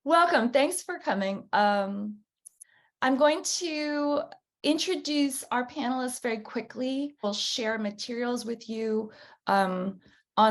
Welcome. Thanks for coming. I'm going to introduce our panelists very quickly. We'll share materials with you on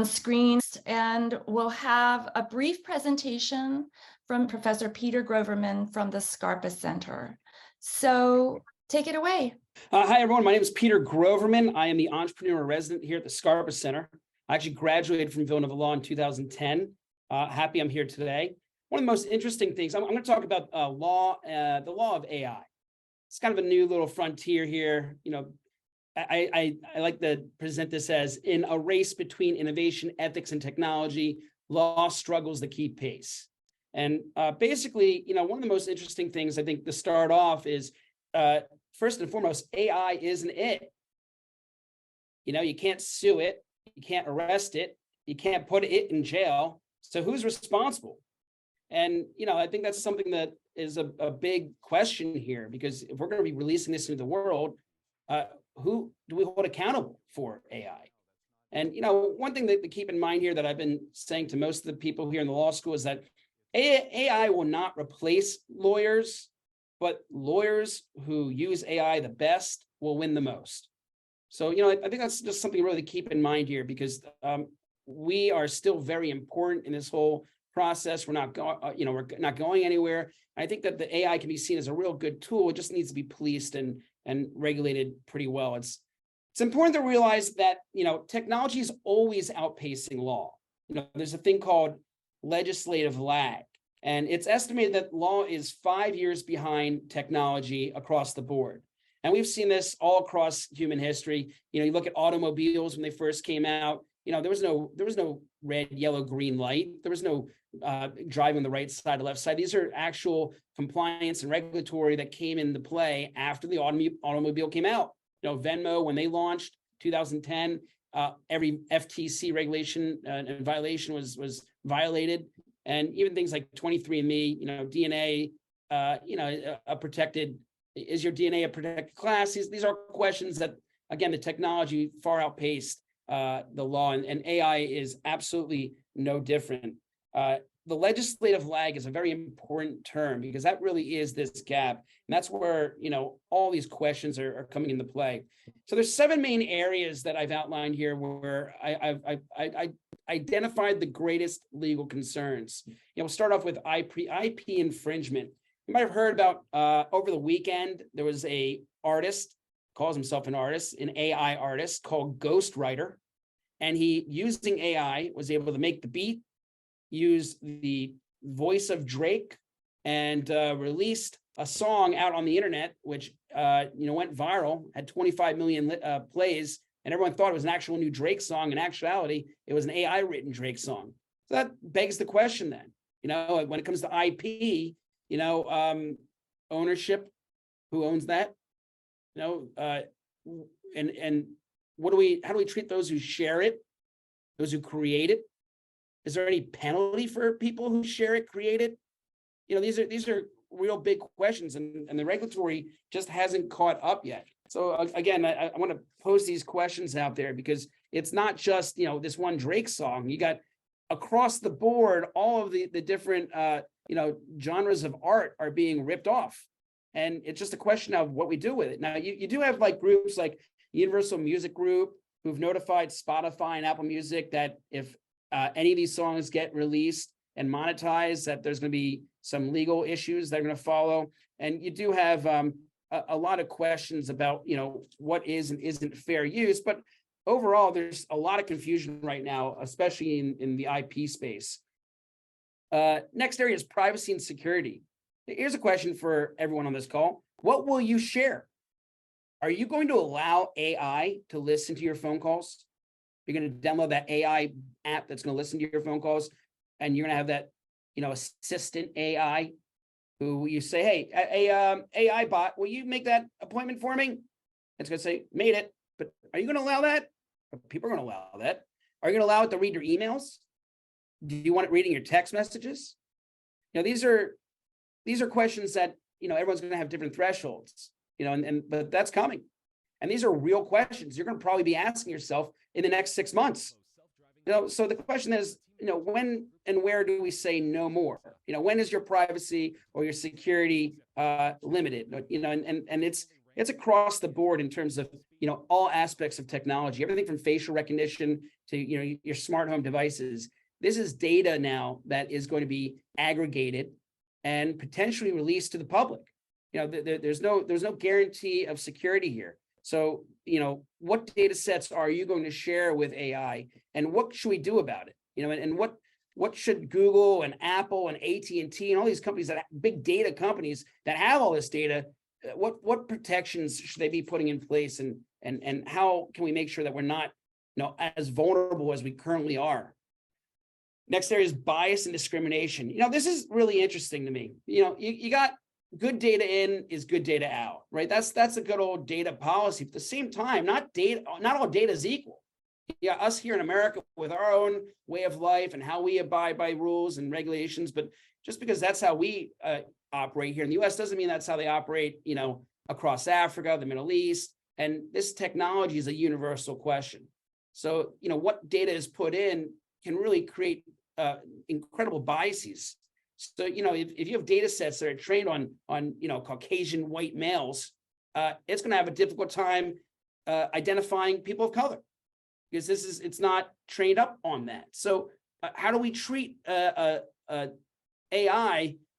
screens, and we'll have a brief presentation from Professor Peter Groverman from the Scarpa Center. So take it away. Hi, everyone. My name is Peter Groverman. I am the entrepreneur resident here at the Scarpa Center. I actually graduated from Villanova Law in 2010. Happy I'm here today. One of the most interesting things, I'm going to talk about the law of AI. It's kind of a new little frontier here. You know, I like to present this as in a race between innovation, ethics, and technology, law struggles to keep pace. And basically, you know, one of the most interesting things I think to start off is, first and foremost, AI isn't it. You know, you can't sue it, you can't arrest it, you can't put it in jail. So who's responsible? And, you know, I think that's something that is a big question here, because if we're going to be releasing this into the world, who do we hold accountable for AI? And, you know, one thing to keep in mind here that I've been saying to most of the people here in the law school is that AI will not replace lawyers, but lawyers who use AI the best will win the most. So, you know, I think that's just something really to keep in mind here, because we are still very important in this whole process. We're not going anywhere. I think that the AI can be seen as a real good tool. It just needs to be policed and regulated pretty well. It's important to realize that, you know, technology is always outpacing law. You know, there's a thing called legislative lag, and it's estimated that law is 5 years behind technology across the board. And we've seen this all across human history. You know, you look at automobiles when they first came out. You know, there was no red, yellow, green light. There was no driving on the right side or left side. These are actual compliance and regulatory that came into play after the automobile came out. You know, Venmo, when they launched 2010, every FTC regulation and violation was violated. And even things like 23andMe, you know, DNA, is your DNA a protected class? These are questions that, again, the technology far outpaced the law, and AI is absolutely no different. The legislative lag is a very important term, because that really is this gap, and that's where, you know, all these questions are coming into play. So there's 7 main areas that I've outlined here where I identified the greatest legal concerns. You know, we'll start off with IP infringement. You might have heard about over the weekend, there was a artist, calls himself an artist, an AI artist called Ghostwriter. And he, using AI, was able to make the beat, use the voice of Drake, and released a song out on the internet, which went viral, had 25 million plays, and everyone thought it was an actual new Drake song. In actuality, it was an AI written Drake song. So that begs the question then, you know, when it comes to IP, you know, ownership, who owns that? You know, and how do we treat those who share it, those who create it? Is there any penalty for people who share it, create it? You know, these are real big questions, and the regulatory just hasn't caught up yet. So again, I want to pose these questions out there, because it's not just, you know, this one Drake song. You got across the board, all of the different genres of art are being ripped off. And it's just a question of what we do with it. Now, you do have like groups like Universal Music Group, who've notified Spotify and Apple Music that if any of these songs get released and monetized, that there's going to be some legal issues that are going to follow. And you do have a lot of questions about, you know, what is and isn't fair use. But overall, there's a lot of confusion right now, especially in the IP space. Next area is privacy and security. Here's a question for everyone on this call. What will you share? Are you going to allow AI to listen to your phone calls? You're going to download that AI app that's going to listen to your phone calls, and you're going to have that, you know, assistant AI who you say, hey, AI bot, will you make that appointment for me? It's going to say, made it. But are you going to allow that? People are going to allow that. Are you going to allow it to read your emails? Do you want it reading your text messages? You know, these are questions that, you know, everyone's going to have different thresholds, you know, but that's coming. And these are real questions you're going to probably be asking yourself in the next 6 months. So the question is, when and where do we say no more? When is your privacy or your security limited? And it's across the board in terms of all aspects of technology, everything from facial recognition to your smart home devices. This is data now that is going to be aggregated and potentially released to the public. There's no guarantee of security here. So, what data sets are you going to share with AI, and what should we do about it? And what should Google and Apple and AT&T and all these companies, that big data companies that have all this data, what protections should they be putting in place, and how can we make sure that we're not as vulnerable as we currently are? Next area is bias and discrimination. This is really interesting to me. You got good data in is good data out, right? That's a good old data policy. But at the same time, not all data is equal. Yeah, us here in America with our own way of life and how we abide by rules and regulations, but just because that's how we operate here in the US doesn't mean that's how they operate, across Africa, the Middle East. And this technology is a universal question. So, what data is put in can really create incredible biases. So, if you have data sets that are trained on Caucasian white males, it's going to have a difficult time identifying people of color, because it's not trained up on that. So how do we treat AI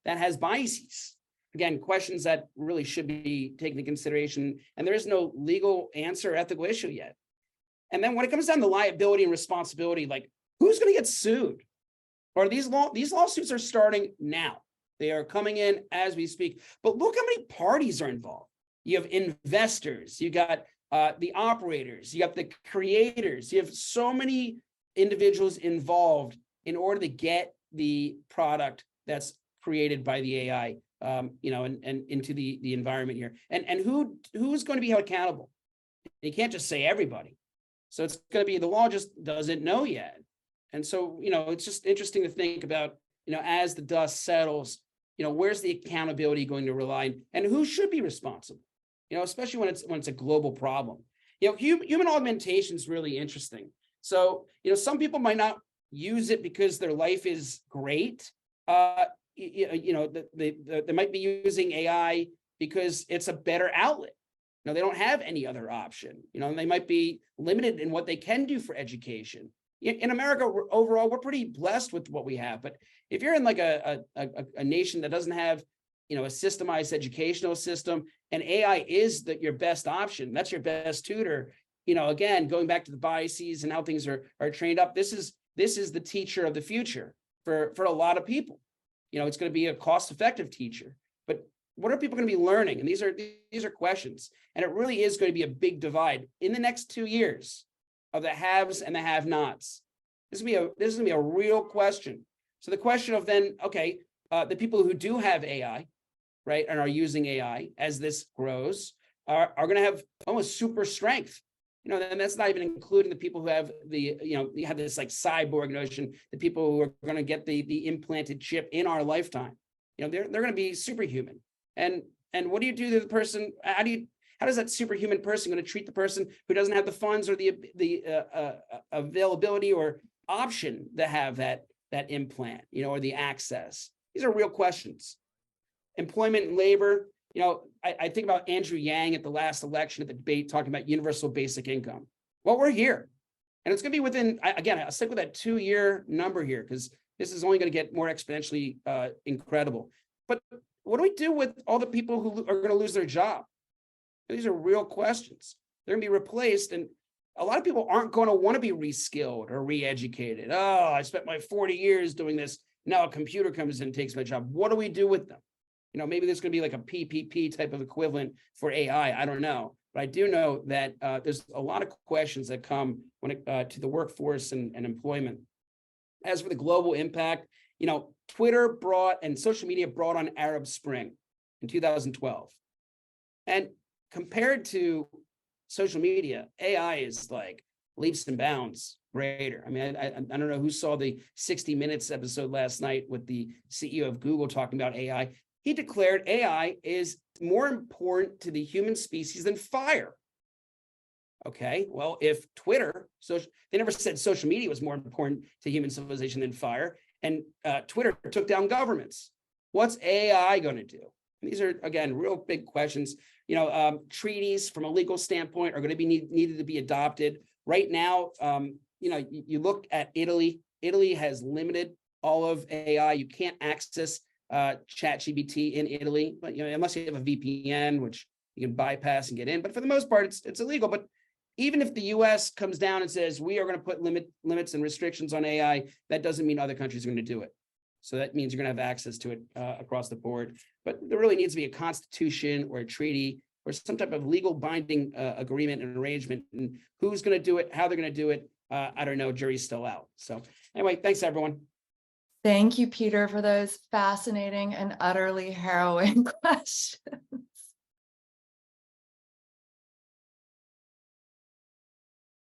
that has biases? Again, questions that really should be taken into consideration, and there is no legal answer or ethical issue yet. And then when it comes down to liability and responsibility, like who's going to get sued? Or these lawsuits are starting now. They are coming in as we speak. But look how many parties are involved. You have investors, you got the operators, you got the creators, you have so many individuals involved in order to get the product that's created by the AI, and into the environment here. And who's going to be held accountable? You can't just say everybody. So it's going to be, the law just doesn't know yet. And so, it's just interesting to think about, as the dust settles, where's the accountability going to rely, and who should be responsible? Especially when it's a global problem. Human augmentation is really interesting. So, some people might not use it because their life is great. They might be using AI because it's a better outlet. They don't have any other option. They might be limited in what they can do for education. In America, overall, we're pretty blessed with what we have. But if you're in like a nation that doesn't have, a systemized educational system, and AI is your best option, that's your best tutor. Again, going back to the biases and how things are trained up, this is the teacher of the future for a lot of people. It's going to be a cost-effective teacher. But what are people going to be learning? And these are questions. And it really is going to be a big divide in the next 2 years of the haves and the have-nots. This is going to be a real question. So the question of then, okay, the people who do have AI, right, and are using AI as this grows, are going to have almost super strength. And that's not even including the people who have you have this like cyborg notion, the people who are going to get the implanted chip in our lifetime. They're going to be superhuman. And what do you do to the person? How does that superhuman person going to treat the person who doesn't have the funds or the availability or option to have that implant, or the access? These are real questions. Employment and labor. I think about Andrew Yang at the last election at the debate talking about universal basic income. Well, we're here. And it's going to be within, again, I'll stick with that 2-year number here, because this is only going to get more exponentially incredible. But what do we do with all the people who are going to lose their job? These are real questions. They're going to be replaced. And a lot of people aren't going to want to be reskilled or re-educated. Oh, I spent my 40 years doing this. Now a computer comes in and takes my job. What do we do with them? Maybe there's going to be like a PPP type of equivalent for AI. I don't know. But I do know that there's a lot of questions that come when to the workforce and employment. As for the global impact, Twitter and social media brought on Arab Spring in 2012. And compared to social media, AI is like leaps and bounds greater. I mean, I don't know who saw the 60 Minutes episode last night with the CEO of Google talking about AI. He declared AI is more important to the human species than fire. Okay, well, if Twitter, they never said social media was more important to human civilization than fire, and Twitter took down governments. What's AI going to do? And these are, again, real big questions. Treaties from a legal standpoint are going to be needed to be adopted. Right now, you look at Italy. Italy has limited all of AI. You can't access ChatGPT in Italy, but unless you have a VPN, which you can bypass and get in. But for the most part, it's illegal. But even if the US comes down and says we are going to put limits and restrictions on AI, that doesn't mean other countries are going to do it. So that means you're going to have access to it across the board. But there really needs to be a constitution or a treaty or some type of legal binding agreement and arrangement. And who's going to do it, how they're going to do it, I don't know. Jury's still out. So anyway, thanks, everyone. Thank you, Peter, for those fascinating and utterly harrowing questions.